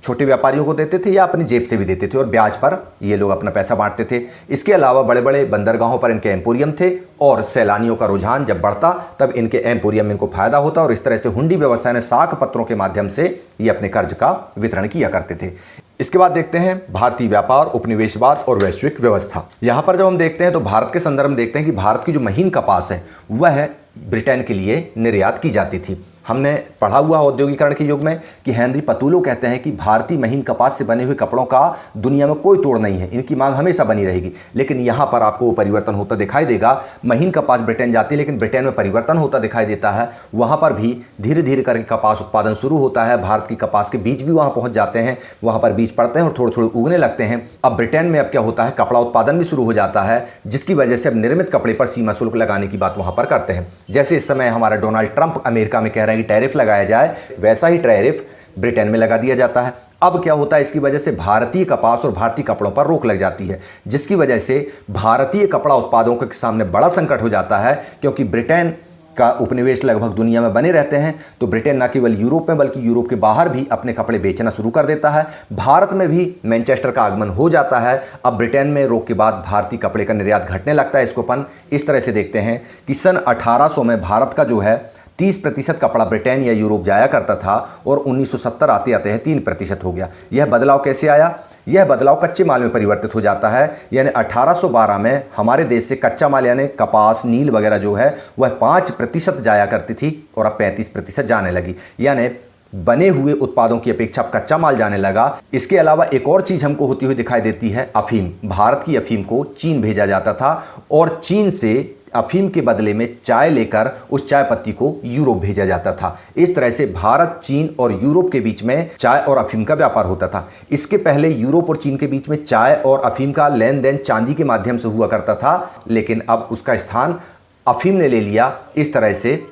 छोटे व्यापारियों को देते थे या अपनी जेब से भी देते थे, और ब्याज पर ये लोग अपना पैसा बांटते थे। इसके अलावा बड़े बड़े बंदरगाहों पर इनके एम्पोरियम थे, और सैलानियों का रुझान जब बढ़ता तब इनके एम्पोरियम में इनको फायदा होता, और इस तरह से हुंडी व्यवस्था ने साख पत्रों के माध्यम से ये अपने कर्ज का वितरण किया करते थे। इसके बाद देखते हैं भारतीय व्यापार, उपनिवेशवाद और वैश्विक व्यवस्था। यहाँ पर जब हम देखते हैं तो भारत के संदर्भ में देखते हैं कि भारत की जो महीन कपास है वह ब्रिटेन के लिए निर्यात की जाती थी। हमने पढ़ा हुआ औद्योगिकरण के युग में कि हेनरी पतुलो कहते हैं कि भारतीय महीन कपास से बने हुए कपड़ों का दुनिया में कोई तोड़ नहीं है, इनकी मांग हमेशा बनी रहेगी। लेकिन यहाँ पर आपको परिवर्तन होता दिखाई देगा। महीन कपास ब्रिटेन जाती है, लेकिन ब्रिटेन में परिवर्तन होता दिखाई देता है। वहाँ पर भी धीरे धीरे करके कपास उत्पादन शुरू होता है। भारत की कपास के बीज भी वहाँ पहुँच जाते हैं, वहाँ पर बीज पड़ते हैं और थोड़े थोड़े उगने लगते हैं। अब ब्रिटेन में अब क्या होता है, कपड़ा उत्पादन भी शुरू हो जाता है, जिसकी वजह से अब निर्मित कपड़े पर सीमा शुल्क लगाने की बात वहाँ पर करते हैं। जैसे इस समय हमारा डोनाल्ड ट्रंप अमेरिका में कह रहे हैं कि टैरिफ लगाया जाए, वैसा ही टैरिफ ब्रिटेन में लगा दिया जाता है। अब क्या होता है, इसकी वजह से भारतीय कपास और भारतीय कपड़ों पर रोक लग जाती है, जिसकी वजह से भारतीय कपड़ा उत्पादों के सामने बड़ा संकट हो जाता है। क्योंकि ब्रिटेन का उपनिवेश लगभग दुनिया में बने रहते हैं, तो ब्रिटेन न केवल यूरोप में बल्कि यूरोप के बाहर भी अपने कपड़े बेचना शुरू कर देता है। भारत में भी मैनचेस्टर का आगमन हो जाता है। अब ब्रिटेन में रोक के बाद भारतीय कपड़े का निर्यात घटने लगता है। इसको अपन इस तरह से देखते हैं कि सन 1800 में भारत का जो है 30% कपड़ा ब्रिटेन या यूरोप जाया करता था, और 1970 आते आते हैं 3% हो गया। यह बदलाव कैसे आया? यह बदलाव कच्चे माल में परिवर्तित हो जाता है। यानी 1812 में हमारे देश से कच्चा माल यानी कपास, नील वगैरह जो है वह 5% जाया करती थी, और अब 35% जाने लगी। यानी बने हुए उत्पादों की अपेक्षा कच्चा माल जाने लगा। इसके अलावा एक और चीज़ हमको होती हुई दिखाई देती है, अफीम। भारत की अफीम को चीन भेजा जाता था, और चीन से अफीम के बदले में चाय लेकर उस चाय पत्ती को यूरोप भेजा जाता था। इस तरह से भारत, चीन और यूरोप के बीच में चाय और अफीम का व्यापार होता था। इसके पहले यूरोप और चीन के बीच में चाय और अफीम का लेन देन चांदी के माध्यम से हुआ करता था, लेकिन अब उसका स्थान अफीम ने ले लिया। इस तरह से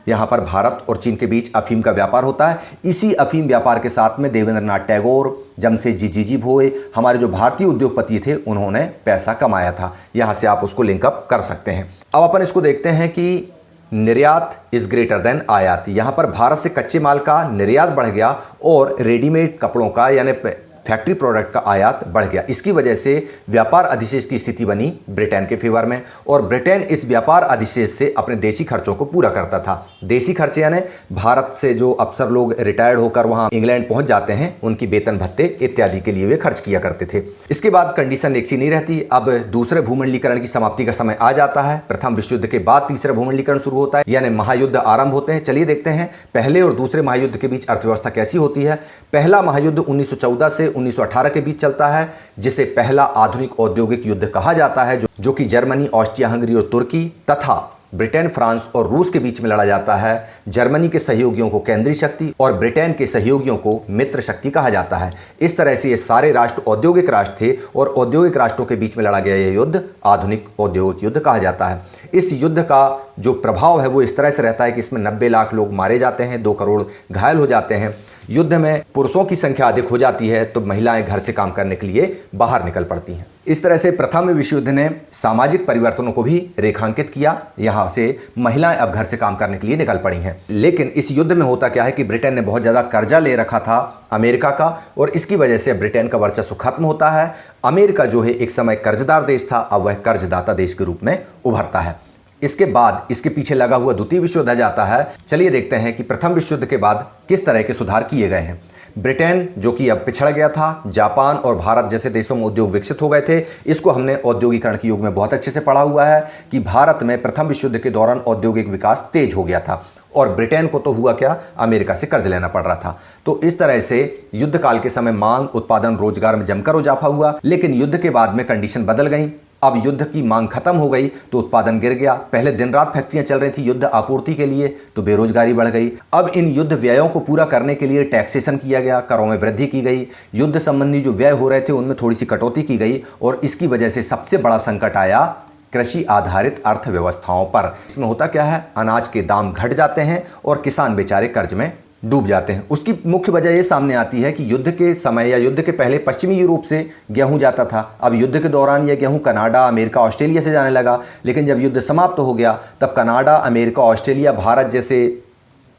यहाँ पर भारत और चीन के बीच अफीम का व्यापार होता है। इसी अफीम व्यापार के साथ में देवेंद्रनाथ टैगोर, जमशेदजी जीजी भोई, हमारे जो भारतीय उद्योगपति थे, उन्होंने पैसा कमाया था। यहाँ से आप उसको लिंकअप कर सकते हैं। अब अपन इसको देखते हैं कि निर्यात इज ग्रेटर देन आयात। यहाँ पर भारत से कच्चे माल का निर्यात बढ़ गया और रेडीमेड कपड़ों का यानी फैक्ट्री प्रोडक्ट का आयात बढ़ गया। इसकी वजह से व्यापार अधिशेष की स्थिति बनी ब्रिटेन के फेवर में, और ब्रिटेन इस व्यापार अधिशेष से अपने देशी खर्चों को पूरा करता था। देशी खर्चे यानी भारत से जो अफसर लोग रिटायर्ड होकर वहां इंग्लैंड पहुंच जाते हैं, उनकी वेतन भत्ते इत्यादि के लिए वे खर्च किया करते थे। इसके बाद कंडीशन एक सी नहीं रहती। अब दूसरे भूमंडलीकरण की समाप्ति का समय आ जाता है। प्रथम विश्व युद्ध के बाद तीसरा भूमंडलीकरण शुरू होता है, यानी महायुद्ध आरंभ होते हैं। चलिए देखते हैं पहले और दूसरे महायुद्ध के बीच अर्थव्यवस्था कैसी होती है। पहला महायुद्ध 1914 से 1918 के बीच चलता है, जिसे पहला आधुनिक औद्योगिक युद्ध कहा जाता है, जो कि जर्मनी, ऑस्ट्रिया हंगरी और तुर्की तथा ब्रिटेन, फ्रांस और रूस के बीच में लड़ा जाता है। जर्मनी के सहयोगियों को केंद्रीय शक्ति और ब्रिटेन के सहयोगियों को मित्र शक्ति कहा जाता है। इस तरह से ये सारे राष्ट्र औद्योगिक राष्ट्र थे और औद्योगिक राष्ट्रों के बीच में लड़ा गया यह युद्ध आधुनिक औद्योगिक युद्ध कहा जाता है। इस युद्ध का जो प्रभाव है वो इस तरह से रहता है कि इसमें 90 लाख लोग मारे जाते हैं, 2 करोड़ घायल हो जाते हैं। युद्ध में पुरुषों की संख्या अधिक हो जाती है तो महिलाएं घर से काम करने के लिए बाहर निकल पड़ती हैं। इस तरह से प्रथम विश्व युद्ध ने सामाजिक परिवर्तनों को भी रेखांकित किया। यहाँ से महिलाएं अब घर से काम करने के लिए निकल पड़ी हैं। लेकिन इस युद्ध में होता क्या है कि ब्रिटेन ने बहुत ज़्यादा कर्जा ले रखा था अमेरिका का, और इसकी वजह से ब्रिटेन का वर्चस्व खत्म होता है। अमेरिका जो है एक समय कर्जदार देश था, अब वह कर्जदाता देश के रूप में उभरता है। इसके बाद इसके पीछे लगा हुआ द्वितीय विश्व युद्ध जाता है। चलिए देखते हैं कि प्रथम विश्व युद्ध के बाद किस तरह के सुधार किए गए हैं। ब्रिटेन जो कि अब पिछड़ गया था, जापान और भारत जैसे देशों में उद्योग विकसित हो गए थे। इसको हमने औद्योगिकरण के युग में बहुत अच्छे से पढ़ा हुआ है कि भारत में प्रथम विश्व युद्ध के दौरान औद्योगिक विकास तेज हो गया था और ब्रिटेन को तो हुआ क्या, अमेरिका से कर्ज लेना पड़ रहा था। तो इस तरह से युद्ध काल के समय मांग, उत्पादन, रोजगार में जमकर इजाफा हुआ। लेकिन युद्ध के बाद में कंडीशन बदल गई। अब युद्ध की मांग खत्म हो गई तो उत्पादन गिर गया। पहले दिन रात फैक्ट्रियां चल रही थी युद्ध आपूर्ति के लिए, तो बेरोजगारी बढ़ गई। अब इन युद्ध व्ययों को पूरा करने के लिए टैक्सेशन किया गया, करों में वृद्धि की गई, युद्ध संबंधी जो व्यय हो रहे थे उनमें थोड़ी सी कटौती की गई और इसकी वजह से सबसे बड़ा संकट आया कृषि आधारित अर्थव्यवस्थाओं पर। इसमें होता क्या है, अनाज के दाम घट जाते हैं और किसान बेचारे कर्ज में डूब जाते हैं। उसकी मुख्य वजह यह सामने आती है कि युद्ध के समय या युद्ध के पहले पश्चिमी यूरोप से गेहूं जाता था। अब युद्ध के दौरान यह गेहूं कनाडा, अमेरिका, ऑस्ट्रेलिया से जाने लगा। लेकिन जब युद्ध समाप्त हो गया तब कनाडा, अमेरिका, ऑस्ट्रेलिया, भारत जैसे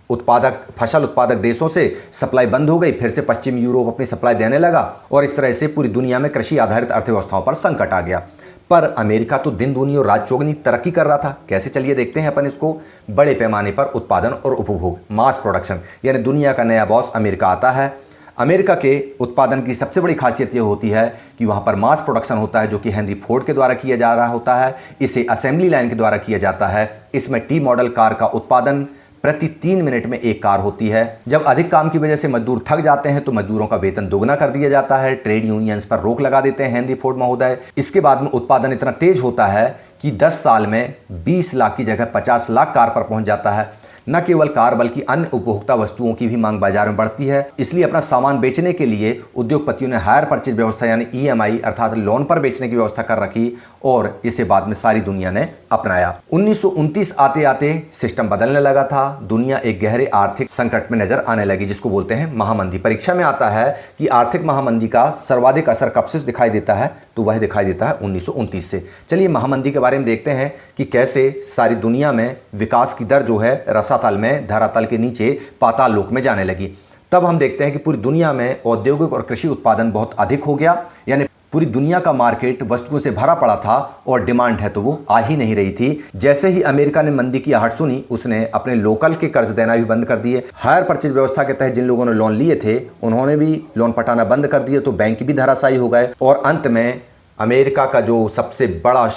फसल उत्पादक देशों से सप्लाई बंद हो गई। फिर से पश्चिम यूरोप अपनी सप्लाई देने लगा और इस तरह से पूरी दुनिया में कृषि आधारित अर्थव्यवस्थाओं पर संकट आ गया। पर अमेरिका तो दिन दूनी और रात चौगुनी तरक्की कर रहा था। कैसे, चलिए देखते हैं अपन इसको। बड़े पैमाने पर उत्पादन और उपभोग, मास प्रोडक्शन, यानी दुनिया का नया बॉस अमेरिका आता है। अमेरिका के उत्पादन की सबसे बड़ी खासियत यह होती है कि वहाँ पर मास प्रोडक्शन होता है जो कि हेनरी फोर्ड के द्वारा किया जा रहा होता है। इसे असेंबली लाइन के द्वारा किया जाता है। इसमें टी मॉडल कार का उत्पादन प्रति 3 मिनट में एक कार होती है। जब अधिक काम की वजह से मजदूर थक जाते हैं तो मजदूरों का वेतन दोगुना कर दिया जाता है। ट्रेड यूनियंस पर रोक लगा देते हैं हेनरी फोर्ड महोदय। इसके बाद में उत्पादन इतना तेज होता है कि 10 साल में 20 लाख की जगह 50 लाख कार पर पहुंच जाता है। न केवल कार बल्कि अन्य उपभोक्ता वस्तुओं की भी मांग बाजार में बढ़ती है। इसलिए अपना सामान बेचने के लिए उद्योगपतियों ने हायर परचेज व्यवस्था यानी EMI अर्थात लोन पर बेचने की व्यवस्था कर रखी और इसे बाद में सारी दुनिया ने अपनाया। 1929 आते आते सिस्टम बदलने लगा था। दुनिया एक गहरे आर्थिक संकट में नजर आने लगी जिसको बोलते हैं महामंदी। परीक्षा में आता है कि आर्थिक महामंदी का सर्वाधिक असर कब से दिखाई देता है, तो वह दिखाई देता है 1929 से। चलिए महामंदी के बारे में देखते हैं कि कैसे सारी दुनिया में विकास की दर जो है रसातल में, धरातल के नीचे पाताल लोक में जाने लगी। तब हम देखते हैं कि पूरी दुनिया में औद्योगिक और कृषि उत्पादन बहुत अधिक हो गया, यानी पूरी दुनिया का मार्केट वस्तुओं से भरा पड़ा था और डिमांड है तो वो आ ही नहीं रही थी। जैसे ही अमेरिका ने मंदी की आहट सुनी, उसने अपने लोकल के कर्ज देना भी बंद कर दिए। हायर परचेज व्यवस्था के तहत जिन लोगों ने लोन लिए थे उन्होंने भी लोन पटाना बंद कर दिए, तो बैंक भी धराशायी हो गए और अंत में अमेरिका का जो सबसे बड़ा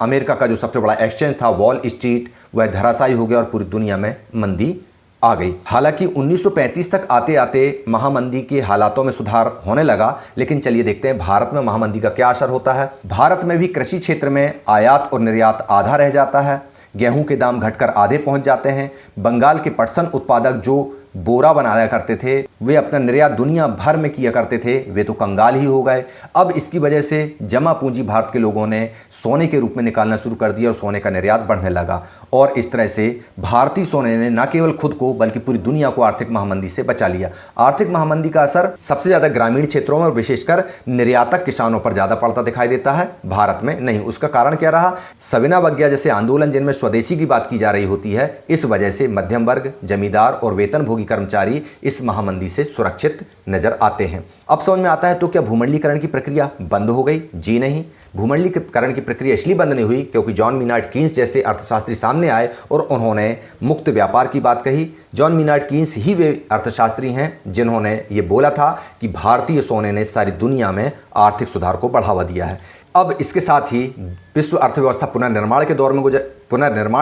अमेरिका का जो सबसे बड़ा एक्सचेंज था वॉल स्ट्रीट, वह धराशायी हो गया और पूरी दुनिया में मंदी आ गई। हालांकि 1935 तक आते आते महामंदी के हालातों में सुधार होने लगा। लेकिन चलिए देखते हैं भारत में महामंदी का क्या असर होता है। भारत में भी कृषि क्षेत्र में आयात और निर्यात आधा रह जाता है। गेहूं के दाम घटकर आधे पहुंच जाते हैं। बंगाल के पटसन उत्पादक जो बोरा बनाया करते थे वे अपना निर्यात दुनिया भर में किया करते थे, वे तो कंगाल ही हो गए। अब इसकी वजह से जमा पूंजी भारत के लोगों ने सोने के रूप में निकालना शुरू कर दिया और सोने का निर्यात बढ़ने लगा और इस तरह से भारतीय सोने ने न केवल खुद को बल्कि पूरी दुनिया को आर्थिक महामंदी से बचा लिया। आर्थिक महामंदी का असर सबसे ज्यादा ग्रामीण क्षेत्रों में और विशेषकर निर्यातक किसानों पर ज्यादा पड़ता दिखाई देता है, भारत में नहीं। उसका कारण क्या रहा, सविनावज्ञा जैसे आंदोलन जिनमें स्वदेशी की बात की जा रही होती है, इस वजह से मध्यम वर्ग, जमींदार और वेतनभोगी कर्मचारी इस महामंदी से सुरक्षित नजर आते हैं। अब समझ में आता है तो क्या भूमंडलीकरण की प्रक्रिया बंद हो गई? जी नहीं, भूमंडलीकरण की प्रक्रिया इसलिए बंद नहीं हुई क्योंकि जॉन मेनार्ड कीन्स जैसे अर्थशास्त्री सामने आए और उन्होंने मुक्त व्यापार की बात कही। जॉन मेनार्ड कीन्स ही वे अर्थशास्त्री हैं जिन्होंने ये बोला था कि भारतीय सोने ने सारी दुनिया में आर्थिक सुधार को बढ़ावा दिया है। अब इसके साथ ही विश्व अर्थव्यवस्था पुनर्निर्माण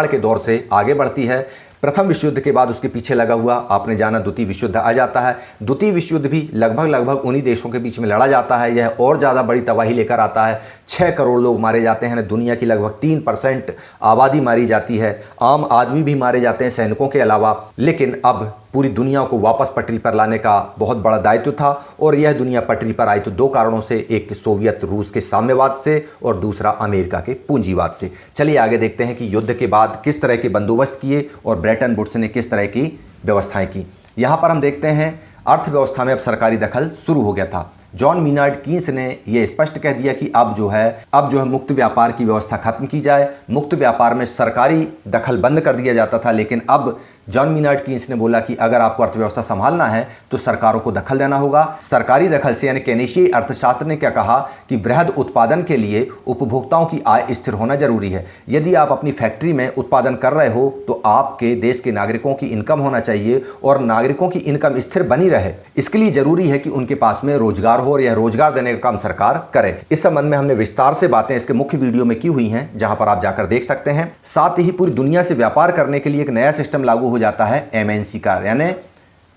के दौर से आगे बढ़ती है। प्रथम विश्व युद्ध के बाद उसके पीछे लगा हुआ आपने जाना द्वितीय विश्व युद्ध आ जाता है। द्वितीय विश्व युद्ध भी लगभग उन्हीं देशों के बीच में लड़ा जाता है। यह और ज़्यादा बड़ी तबाही लेकर आता है। 6 करोड़ लोग मारे जाते हैं, दुनिया की लगभग 3% आबादी मारी जाती है, आम आदमी भी मारे जाते हैं सैनिकों के अलावा। लेकिन अब पूरी दुनिया को वापस पटरी पर लाने का बहुत बड़ा दायित्व था और यह दुनिया पटरी पर आई तो 2 कारणों से, एक सोवियत रूस के साम्यवाद से और दूसरा अमेरिका के पूंजीवाद से। चलिए आगे देखते हैं कि युद्ध के बाद किस तरह के बंदोबस्त किए और ब्रेटन वुड्स ने किस तरह की व्यवस्थाएं की। यहाँ पर हम देखते हैं अर्थव्यवस्था में अब सरकारी दखल शुरू हो गया था। जॉन मेनार्ड कीन्स ने यह स्पष्ट कह दिया कि अब जो है मुक्त व्यापार की व्यवस्था खत्म की जाए। मुक्त व्यापार में सरकारी दखल बंद कर दिया जाता था, लेकिन अब जॉन मेनार्ड कीन्स ने बोला कि अगर आपको अर्थव्यवस्था संभालना है तो सरकारों को दखल देना होगा। सरकारी दखल से यानी केनेशियाई अर्थशास्त्र ने क्या कहा कि वृहद उत्पादन के लिए उपभोक्ताओं की आय स्थिर होना जरूरी है। यदि आप अपनी फैक्ट्री में उत्पादन कर रहे हो तो आपके देश के नागरिकों की इनकम होना चाहिए और नागरिकों की इनकम स्थिर बनी रहे। इसके लिए जरूरी है कि उनके पास में रोजगार हो और यह रोजगार देने का काम सरकार करे। इस संबंध में हमने विस्तार से बातें इसके मुख्य वीडियो में की हुई हैं, जहां पर आप जाकर देख सकते हैं। साथ ही पूरी दुनिया से व्यापार करने के लिए एक नया सिस्टम लागू जाता है एमएनसी का, यानी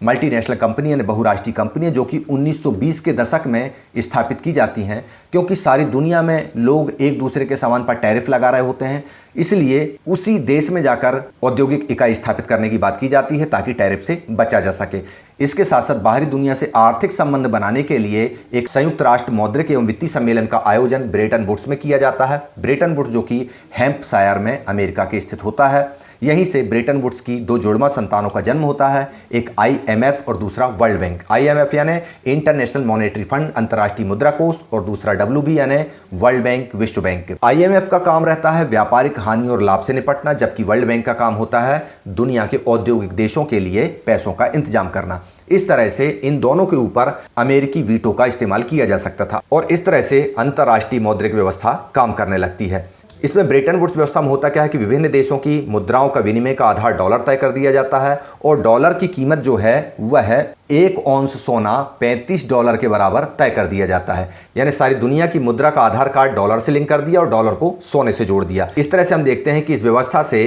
मल्टीनेशनल कंपनी यानी बहुराष्ट्रीय कंपनियां, जो कि 1920 के दशक में स्थापित की जाती हैं। क्योंकि सारी दुनिया में लोग एक दूसरे के सामान पर टैरिफ लगा रहे होते हैं, इसलिए उसी देश में जाकर औद्योगिक इकाई स्थापित करने की बात की जाती है ताकि टैरिफ से बचा जा सके। इसके साथ साथ बाहरी दुनिया से आर्थिक संबंध बनाने के लिए एक संयुक्त राष्ट्र मौद्रिक एवं वित्तीय सम्मेलन का आयोजन ब्रेटन वुड्स में किया जाता है। ब्रेटन वुड्स जो कि हैम्पशायर में अमेरिका के स्थित होता है। यहीं से ब्रेटन वुड्स की 2 जुड़वा संतानों का जन्म होता है, एक आईएमएफ और दूसरा वर्ल्ड बैंक। आईएमएफ यानी इंटरनेशनल मॉनेटरी फंड अंतर्राष्ट्रीय मुद्रा कोष और दूसरा डब्ल्यूबी यानी वर्ल्ड बैंक विश्व बैंक। आईएमएफ का काम रहता है व्यापारिक हानि और लाभ से निपटना, जबकि वर्ल्ड बैंक का काम होता है दुनिया के औद्योगिक देशों के लिए पैसों का इंतजाम करना। इस तरह से इन दोनों के ऊपर अमेरिकी वीटो का इस्तेमाल किया जा सकता था और इस तरह से अंतर्राष्ट्रीय मौद्रिक व्यवस्था काम करने लगती है। इसमें ब्रेटन वुड्स व्यवस्था में होता क्या है कि विभिन्न देशों की मुद्राओं का विनिमय का आधार डॉलर तय कर दिया जाता है और डॉलर की कीमत जो है वह 1 औंस सोना $35 के बराबर तय कर दिया जाता है। यानी सारी दुनिया की मुद्रा का आधार कार्ड डॉलर से लिंक कर दिया और डॉलर को सोने से जोड़ दिया। इस तरह से हम देखते हैं कि इस व्यवस्था से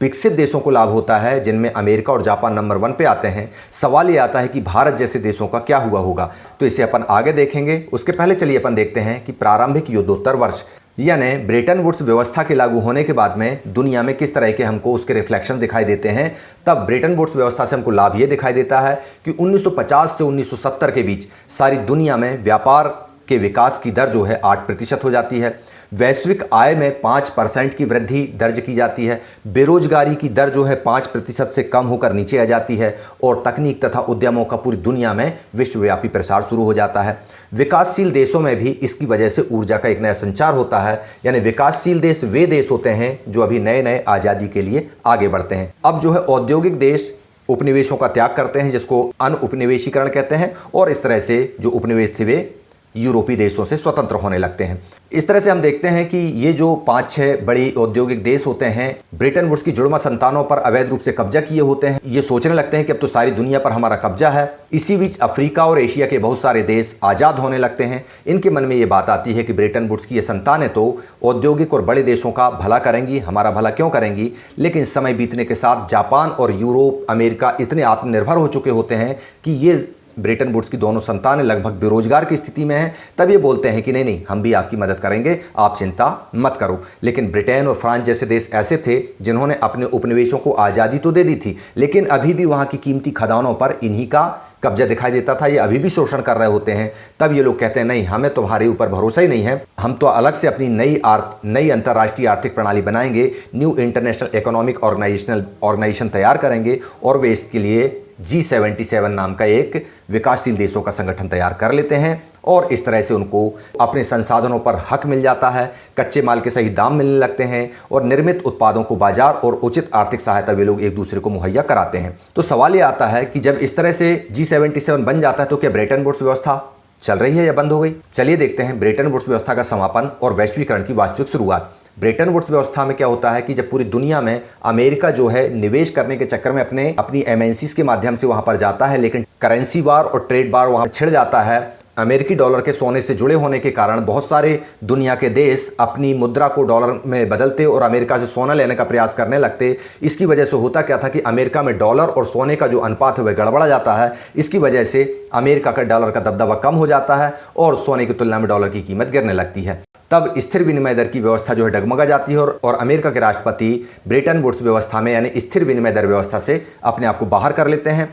विकसित देशों को लाभ होता है, जिनमें अमेरिका और जापान नंबर 1 पे आते हैं। सवाल ये आता है कि भारत जैसे देशों का क्या हुआ होगा, तो इसे अपन आगे देखेंगे। उसके पहले चलिए अपन देखते हैं कि प्रारंभिक युद्धोत्तर वर्ष यानी ब्रेटन वुड्स व्यवस्था के लागू होने के बाद में दुनिया में किस तरह के हमको उसके रिफ्लेक्शन दिखाई देते हैं। तब ब्रेटन वुड्स व्यवस्था से हमको लाभ ये दिखाई देता है कि 1950 से 1970 के बीच सारी दुनिया में व्यापार के विकास की दर जो है 8% हो जाती है। वैश्विक आय में 5% की वृद्धि दर्ज की जाती है। बेरोजगारी की दर जो है 5% से कम होकर नीचे आ जाती है और तकनीक तथा उद्यमों का पूरी दुनिया में विश्वव्यापी प्रसार शुरू हो जाता है। विकासशील देशों में भी इसकी वजह से ऊर्जा का एक नया संचार होता है। यानी विकासशील देश वे देश होते हैं जो अभी नए नए आज़ादी के लिए आगे बढ़ते हैं। अब जो है औद्योगिक देश उपनिवेशों का त्याग करते हैं, जिसको अनउपनिवेशीकरण कहते हैं, और इस तरह से जो उपनिवेश थे वे यूरोपीय देशों से स्वतंत्र होने लगते हैं। इस तरह से हम देखते हैं कि ये जो 5-6 बड़ी औद्योगिक देश होते हैं ब्रेटन वुड्स की जुड़वा संतानों पर अवैध रूप से कब्जा किए होते हैं। ये सोचने लगते हैं कि अब तो सारी दुनिया पर हमारा कब्जा है। इसी बीच अफ्रीका और एशिया के बहुत सारे देश आज़ाद होने लगते हैं। इनके मन में ये बात आती है कि ब्रेटन वुड्स की ये संतानें तो औद्योगिक और बड़े देशों का भला करेंगी, हमारा भला क्यों करेंगी। लेकिन समय बीतने के साथ जापान और यूरोप, अमेरिका इतने आत्मनिर्भर हो चुके होते हैं कि ये ब्रेटन वुड्स की दोनों संतानें लगभग बेरोजगार की स्थिति में हैं। तब ये बोलते हैं कि नहीं, हम भी आपकी मदद करेंगे, आप चिंता मत करो। लेकिन ब्रिटेन और फ्रांस जैसे देश ऐसे थे जिन्होंने अपने उपनिवेशों को आज़ादी तो दे दी थी, लेकिन अभी भी वहाँ की कीमती खदानों पर इन्हीं का कब्जा दिखाई देता था। ये अभी भी शोषण कर रहे होते हैं। तब ये लोग कहते हैं नहीं, हमें तुम्हारे ऊपर भरोसा ही नहीं है, हम तो अलग से अपनी नई अंतर्राष्ट्रीय आर्थिक प्रणाली बनाएंगे, न्यू इंटरनेशनल इकोनॉमिक ऑर्गेनाइजेशन तैयार करेंगे और वे इसके लिए G77 नाम का एक विकासशील देशों का संगठन तैयार कर लेते हैं और इस तरह से उनको अपने संसाधनों पर हक मिल जाता है। कच्चे माल के सही दाम मिलने लगते हैं और निर्मित उत्पादों को बाजार और उचित आर्थिक सहायता वे लोग एक दूसरे को मुहैया कराते हैं। तो सवाल ये आता है कि जब इस तरह से G77 बन जाता है तो क्या ब्रेटन वुड्स व्यवस्था चल रही है या बंद हो गई। चलिए देखते हैं ब्रेटन वुड्स व्यवस्था का समापन और वैश्वीकरण की वास्तविक शुरुआत। ब्रेटन वुड्स व्यवस्था में क्या होता है कि जब पूरी दुनिया में अमेरिका जो है निवेश करने के चक्कर में अपनी एमएनसीज के माध्यम से वहां पर जाता है, लेकिन करेंसी वार और ट्रेड वार वहां छिड़ जाता है। अमेरिकी डॉलर के सोने से जुड़े होने के कारण बहुत सारे दुनिया के देश अपनी मुद्रा को डॉलर में बदलते और अमेरिका से सोना लेने का प्रयास करने लगते। इसकी वजह से होता क्या था कि अमेरिका में डॉलर और सोने का जो अनुपात है वह गड़बड़ा जाता है। इसकी वजह से अमेरिका का डॉलर का दबदबा कम हो जाता है और सोने की तुलना में डॉलर की कीमत गिरने लगती है। तब स्थिर विनिमय दर की व्यवस्था जो है डगमगा जाती है और अमेरिका के राष्ट्रपति ब्रेटन वुड्स व्यवस्था में यानी स्थिर विनिमय दर व्यवस्था से अपने आप को बाहर कर लेते हैं।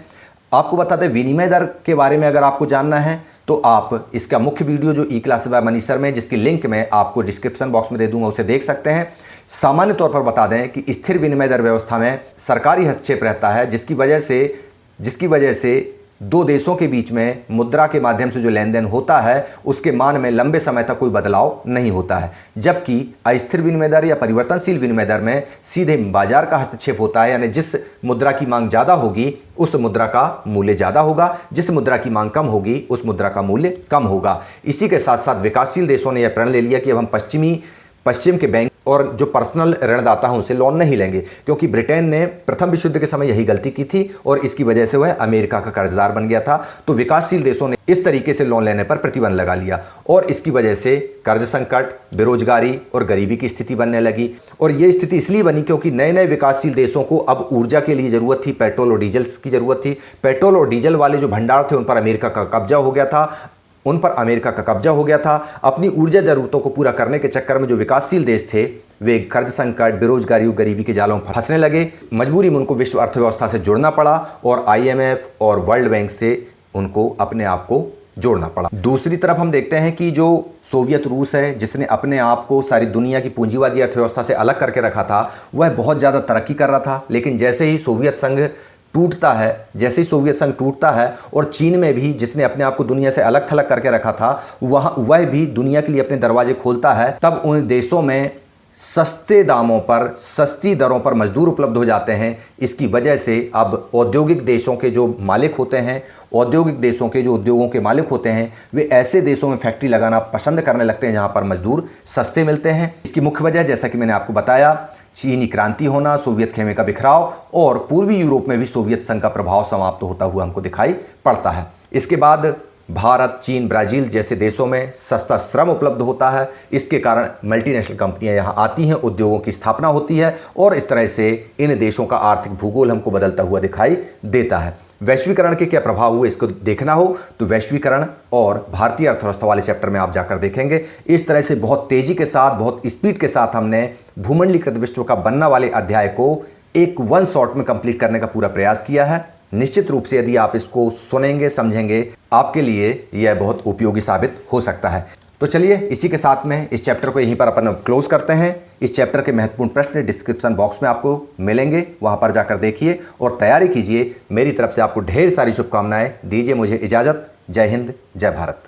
आपको बता दें, विनिमय दर के बारे में अगर आपको जानना है तो आप इसका मुख्य वीडियो जो ई क्लासेस बाय मनीष सर में, जिसकी लिंक मैं आपको डिस्क्रिप्शन बॉक्स में दे दूंगा, उसे देख सकते हैं। सामान्य तौर पर बता दें कि स्थिर विनिमय दर व्यवस्था में सरकारी हस्तक्षेप रहता है, जिसकी वजह से दो देशों के बीच में मुद्रा के माध्यम से जो लेन देन होता है उसके मान में लंबे समय तक कोई बदलाव नहीं होता है। जबकि अस्थिर विनिमय दर या परिवर्तनशील विनिमय दर में सीधे बाजार का हस्तक्षेप होता है, यानी जिस मुद्रा की मांग ज़्यादा होगी उस मुद्रा का मूल्य ज़्यादा होगा, जिस मुद्रा की मांग कम होगी उस मुद्रा का मूल्य कम होगा। इसी के साथ साथ विकासशील देशों ने यह प्रण ले लिया कि अब हम पश्चिम के बैंक और जो पर्सनल ऋणदाता हैं उसे लोन नहीं लेंगे, क्योंकि ब्रिटेन ने प्रथम विश्व युद्ध के समय यही गलती की थी और इसकी वजह से वह अमेरिका का कर्जदार बन गया था। तो विकासशील देशों ने इस तरीके से लोन लेने पर प्रतिबंध लगा लिया और इसकी वजह से कर्ज संकट, बेरोजगारी और गरीबी की स्थिति बनने लगी। और यह स्थिति इसलिए बनी क्योंकि नए नए विकासशील देशों को अब ऊर्जा के लिए जरूरत थी, पेट्रोल और डीजल की जरूरत थी। पेट्रोल और डीजल वाले जो भंडार थे उन पर अमेरिका का कब्जा हो गया था। अपनी ऊर्जा जरूरतों को पूरा करने के चक्कर में जो विकासशील देश थे वे कर्ज संकट, बेरोजगारी और गरीबी के जालों में फंसने लगे। मजबूरी में उनको विश्व अर्थव्यवस्था से जुड़ना पड़ा और IMF और वर्ल्ड बैंक से उनको अपने आप को जोड़ना पड़ा। दूसरी तरफ हम देखते हैं कि जो सोवियत रूस है, जिसने अपने आप को सारी दुनिया की पूंजीवादी अर्थव्यवस्था से अलग करके रखा था, वह बहुत ज़्यादा तरक्की कर रहा था। लेकिन जैसे ही सोवियत संघ टूटता है और चीन में भी, जिसने अपने आप को दुनिया से अलग थलग करके रखा था, वह भी दुनिया के लिए अपने दरवाजे खोलता है, तब उन देशों में सस्ते दामों पर, सस्ती दरों पर मजदूर उपलब्ध हो जाते हैं। इसकी वजह से अब औद्योगिक देशों के जो मालिक होते हैं, औद्योगिक देशों के जो उद्योगों के मालिक होते हैं, वे ऐसे देशों में फैक्ट्री लगाना पसंद करने लगते हैं जहां पर मजदूर सस्ते मिलते हैं। इसकी मुख्य वजह, जैसा कि मैंने आपको बताया, चीनी क्रांति होना, सोवियत खेमे का बिखराव और पूर्वी यूरोप में भी सोवियत संघ का प्रभाव समाप्त होता हुआ हमको दिखाई पड़ता है। इसके बाद भारत, चीन, ब्राजील जैसे देशों में सस्ता श्रम उपलब्ध होता है। इसके कारण मल्टीनेशनल कंपनियां यहां आती हैं, उद्योगों की स्थापना होती है और इस तरह से इन देशों का आर्थिक भूगोल हमको बदलता हुआ दिखाई देता है। वैश्वीकरण के क्या प्रभाव हुए, इसको देखना हो तो वैश्वीकरण और भारतीय अर्थव्यवस्था वाले चैप्टर में आप जाकर देखेंगे। इस तरह से बहुत तेजी के साथ, बहुत स्पीड के साथ हमने भूमंडलीकृत विश्व का बनना वाले अध्याय को एक वन शॉट में कंप्लीट करने का पूरा प्रयास किया है। निश्चित रूप से यदि आप इसको सुनेंगे, समझेंगे, आपके लिए यह बहुत उपयोगी साबित हो सकता है। तो चलिए इसी के साथ में इस चैप्टर को यहीं पर अपन क्लोज करते हैं। इस चैप्टर के महत्वपूर्ण प्रश्न डिस्क्रिप्शन बॉक्स में आपको मिलेंगे, वहां पर जाकर देखिए और तैयारी कीजिए। मेरी तरफ से आपको ढेर सारी शुभकामनाएं। दीजिए मुझे इजाजत। जय हिंद, जय भारत।